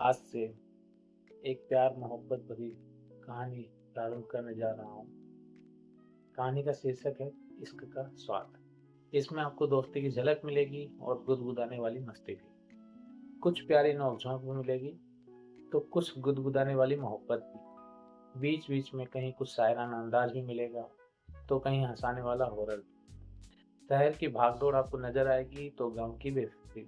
आज से एक प्यार मोहब्बत भरी कहानी प्रारंभ करने जा रहा हूँ। कहानी का शीर्षक है इश्क का स्वाद। इसमें आपको दोस्ती की झलक मिलेगी और गुदगुदाने वाली मस्ती भी। कुछ प्यारी नोक-झोंक भी मिलेगी तो कुछ गुदगुदाने वाली मोहब्बत भी। बीच बीच में कहीं कुछ शायराना अंदाज भी मिलेगा तो कहीं हंसाने वाला होरर भी। शहर की भागदौड़ आपको नजर आएगी तो गांव की बेफिक्री।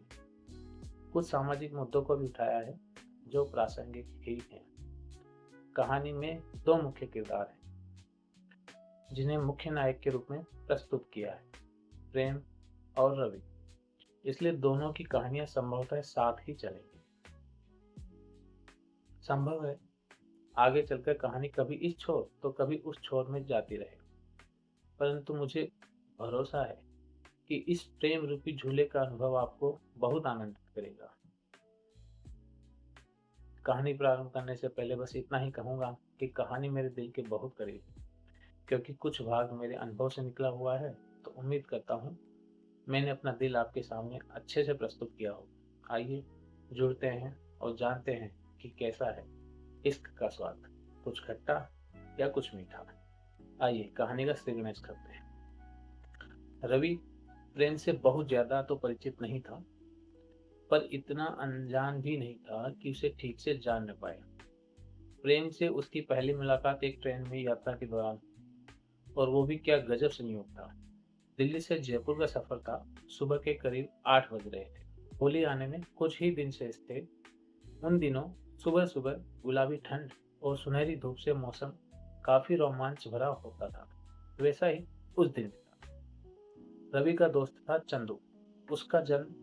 कुछ सामाजिक मुद्दों को भी उठाया है जो प्रासंगिक ही हैं। कहानी में दो मुख्य किरदार हैं जिन्हें मुख्य नायक के रूप में प्रस्तुत किया है, प्रेम और रवि। इसलिए दोनों की कहानियां संभवतः साथ ही चलेंगी। संभव है आगे चलकर कहानी कभी इस छोर तो कभी उस छोर में जाती रहे, परंतु मुझे भरोसा है कि इस प्रेम रूपी झूले का अनुभव आपको बहुत आनंदित करेगा। कहानी प्रारंभ करने से पहले बस इतना ही कहूँगा कि कहानी मेरे दिल के बहुत करीब है, क्योंकि कुछ भाग मेरे अनुभव से निकला हुआ है। तो उम्मीद करता हूँ मैंने अपना दिल आपके सामने अच्छे से प्रस्तुत किया हो। आइए जुड़ते हैं और जानते हैं कि कैसा है इश्क का स्वाद, कुछ खट्टा या कुछ मीठा। आइए कहानी का श्री गणेश करते हैं। रवि प्रेम से बहुत ज्यादा तो परिचित नहीं था, पर इतना अनजान भी नहीं था कि उसे ठीक से जान न पाए। प्रेम से उसकी पहली मुलाकात एक ट्रेन में यात्रा के दौरान, और वो भी क्या गजब संयोग था। दिल्ली से जयपुर का सफर था। सुबह के करीब 8 बज रहे थे। होली आने में कुछ ही दिन शेष थे। उन दिनों सुबह सुबह गुलाबी ठंड और सुनहरी धूप से मौसम काफी रोमांच भरा होता था। वैसा ही उस दिन भी था। रवि का दोस्त था चंदू। उसका जन्म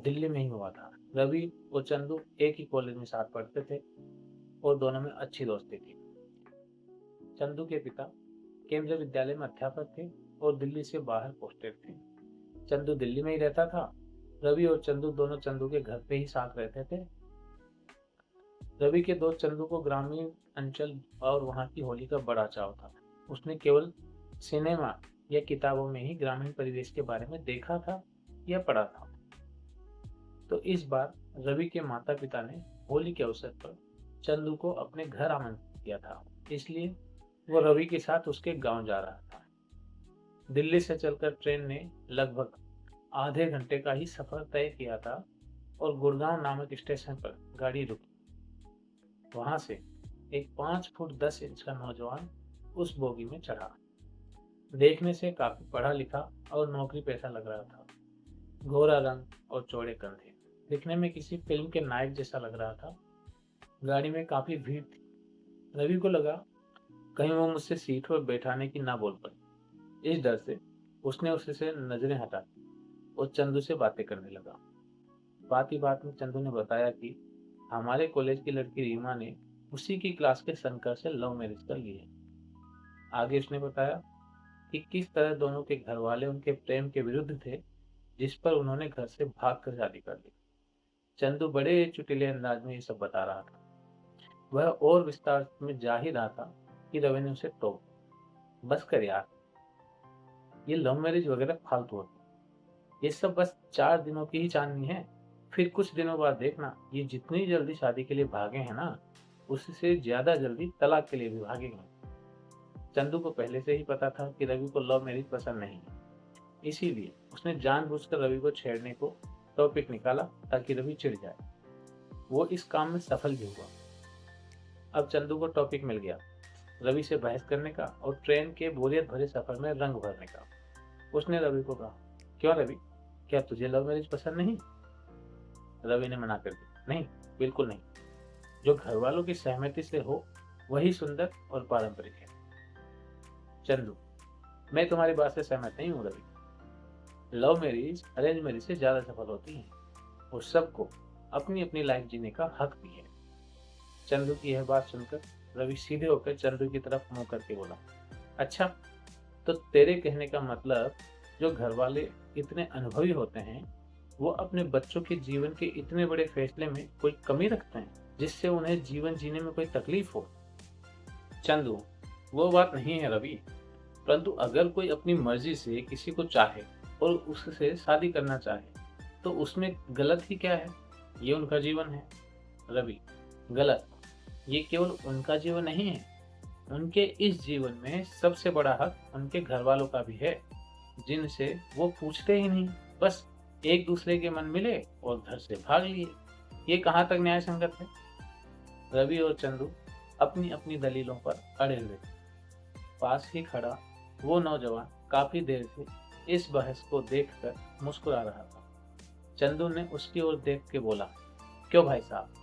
दिल्ली में ही हुआ था। रवि और चंदू एक ही कॉलेज में साथ पढ़ते थे और दोनों में अच्छी दोस्ती थी। चंदू के पिता केंद्रीय विद्यालय में अध्यापक थे और दिल्ली से बाहर पोस्टेड थे। चंदू दिल्ली में ही रहता था। रवि और चंदू दोनों चंदू के घर पे ही साथ रहते थे। रवि के दोस्त चंदू को ग्रामीण अंचल और वहाँ की होली का बड़ा चाव था। उसने केवल सिनेमा या किताबों में ही ग्रामीण परिवेश के बारे में देखा था या पढ़ा था। तो इस बार रवि के माता पिता ने होली के अवसर पर चंदू को अपने घर आमंत्रित किया था, इसलिए वो रवि के साथ उसके गांव जा रहा था। दिल्ली से चलकर ट्रेन ने लगभग आधे घंटे का ही सफर तय किया था और गुड़गांव नामक स्टेशन पर गाड़ी रुकी। वहां से एक 5 फुट 10 इंच का नौजवान उस बोगी में चढ़ा। देखने से काफी पढ़ा लिखा और नौकरी पेशा लग रहा था। गोरा रंग और चौड़े कंधे, दिखने में किसी फिल्म के नायक जैसा लग रहा था। गाड़ी में काफी भीड़ थी। रवि को लगा कहीं वो मुझसे सीट पर बैठाने की ना बोल पड़े। इस डर से उसने उससे नजरें हटा दी और चंदू से बातें करने लगा। बात ही बात में चंदू ने बताया कि हमारे कॉलेज की लड़की रीमा ने उसी की क्लास के शंकर से लव मैरिज कर ली है। आगे उसने बताया कि किस तरह दोनों के घर वाले उनके प्रेम के विरुद्ध थे, जिस पर उन्होंने घर से भाग कर शादी कर ली। चंदू बड़े चुटीले अंदाज में ये सब बता रहा था। वह और विस्तार में जा ही रहा था कि रवि ने उसे टोक, बस कर यार, ये लव मैरिज वगैरह फालतू होती, ये सब बस 4 दिनों की ही चांदनी है। फिर कुछ दिनों बाद देखना, ये जितनी जल्दी शादी के लिए भागे हैं ना, उससे ज्यादा जल्दी तलाक के लिए भी भागेंगे। चंदू को पहले से ही पता था कि रवि को लव मैरिज पसंद नहीं है, इसीलिए उसने जानबूझकर रवि को छेड़ने को टॉपिक निकाला ताकि रवि चिढ़ जाए। वो इस काम में सफल भी हुआ। अब चंदू को टॉपिक मिल गया रवि से बहस करने का और ट्रेन के बोरियत भरे सफर में रंग भरने का। उसने रवि को कहा, क्यों रवि, क्या तुझे लव मैरिज पसंद नहीं? रवि ने मना कर दिया, नहीं, बिल्कुल नहीं। जो घर वालों की सहमति से हो वही सुंदर और पारंपरिक है। चंदू, मैं तुम्हारी बात से सहमत नहीं हूँ Ravi. Love marriage arrange marriage से ज्यादा सफल होती है और सबको अपनी अपनी लाइफ जीने का हक भी है। चंदू की यह बात सुनकर रवि सीधे होकर चंदू की तरफ मुंह करके बोला, अच्छा, तो तेरे कहने का मतलब जो घर वाले इतने अनुभवी होते हैं वो अपने बच्चों के जीवन के इतने बड़े फैसले में कोई कमी रखते हैं जिससे उन्हें जीवन जीने में कोई तकलीफ हो? चंदू, वो बात नहीं है रवि, परंतु अगर कोई अपनी मर्जी से किसी को चाहे और उससे शादी करना चाहे तो उसमें गलत ही क्या है? ये उनका जीवन है। रवि, गलत। ये केवल उनका जीवन नहीं है, उनके इस जीवन में सबसे बड़ा हक उनके घर वालों का भी है, जिनसे वो पूछते ही नहीं, बस एक दूसरे के मन मिले और घर से भाग लिए। ये कहाँ तक न्याय संगत है? रवि और चंदू अपनी अपनी दलीलों पर अड़े हुए थे। पास ही खड़ा वो नौजवान काफी देर से इस बहस को देखकर मुस्कुरा रहा था। चंदू ने उसकी ओर देख के बोला, क्यों भाई साहब,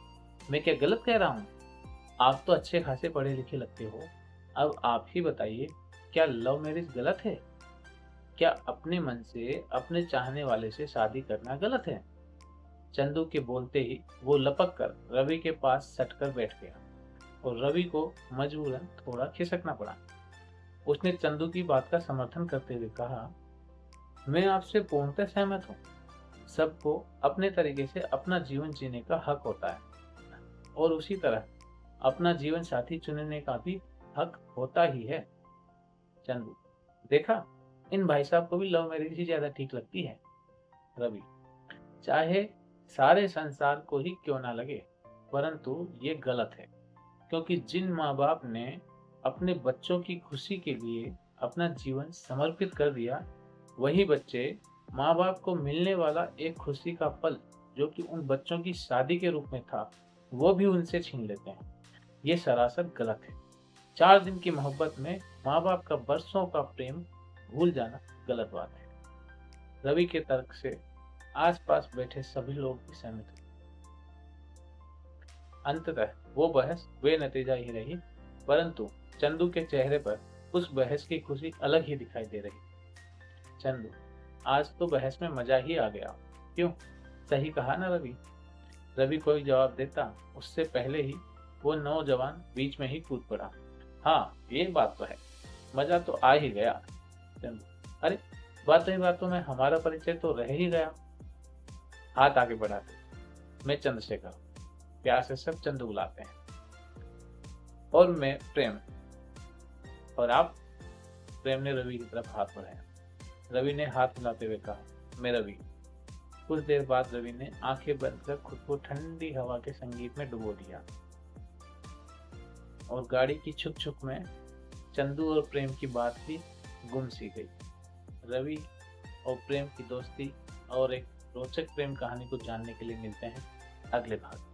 मैं क्या गलत कह रहा हूँ? आप तो अच्छे खासे पढ़े लिखे लगते हो। अब आप ही बताइए, क्या लव मैरिज गलत है? क्या अपने मन से अपने चाहने वाले से शादी करना गलत है? चंदू के बोलते ही वो लपक कर रवि के पास सटकर बैठ गया और रवि को मजबूरन थोड़ा खिसकना पड़ा। उसने चंदू की बात का समर्थन करते हुए कहा, मैं आपसे पूर्णतः सहमत हूँ। सबको अपने तरीके से अपना जीवन जीने का हक होता है और उसी तरह अपना जीवन साथी चुनने का भी हक होता ही है। चंदू, देखा, इन भाई साहब को भी लव मैरिज ही ज्यादा ठीक लगती है। रवि, चाहे सारे संसार को ही क्यों ना लगे, परंतु ये गलत है, क्योंकि जिन माँ बाप ने अपने बच्चों की खुशी के लिए अपना जीवन समर्पित कर दिया, वही बच्चे माँ बाप को मिलने वाला एक खुशी का पल, जो कि उन बच्चों की शादी के रूप में था, वो भी उनसे छीन लेते हैं। ये सरासर गलत है। 4 दिन की मोहब्बत में माँ बाप का बरसों का प्रेम भूल जाना गलत बात है। रवि के तर्क से आसपास बैठे सभी लोग भी सहमत हुए। अंततः वो बहस बेनतीजा ही रही, परंतु चंदू के चेहरे पर उस बहस की खुशी अलग ही दिखाई दे रही। चंदू, आज तो बहस में मजा ही आ गया। क्यों? सही कहा ना रवि? रवि कोई जवाब देता उससे पहले ही वो नौजवान बीच में ही कूद पड़ा। हाँ, ये बात तो है, मजा तो आ ही गया। चंदू, अरे बातों में हमारा परिचय तो रह ही गया। हाथ आगे बढ़ाते, मैं चंद्रशेखर, प्यार से सब चंदू बुलाते हैं, और मैं प्रेम। और आप? प्रेम ने रवि की तरफ हाथ बढ़ाया। रवि ने हाथ मिलाते हुए कहा, मैं रवि। कुछ देर बाद रवि ने आंखें बंद कर खुद को ठंडी हवा के संगीत में डुबो दिया और गाड़ी की छुक छुक में चंदू और प्रेम की बात भी गुम सी गई। रवि और प्रेम की दोस्ती और एक रोचक प्रेम कहानी को जानने के लिए मिलते हैं अगले भाग में।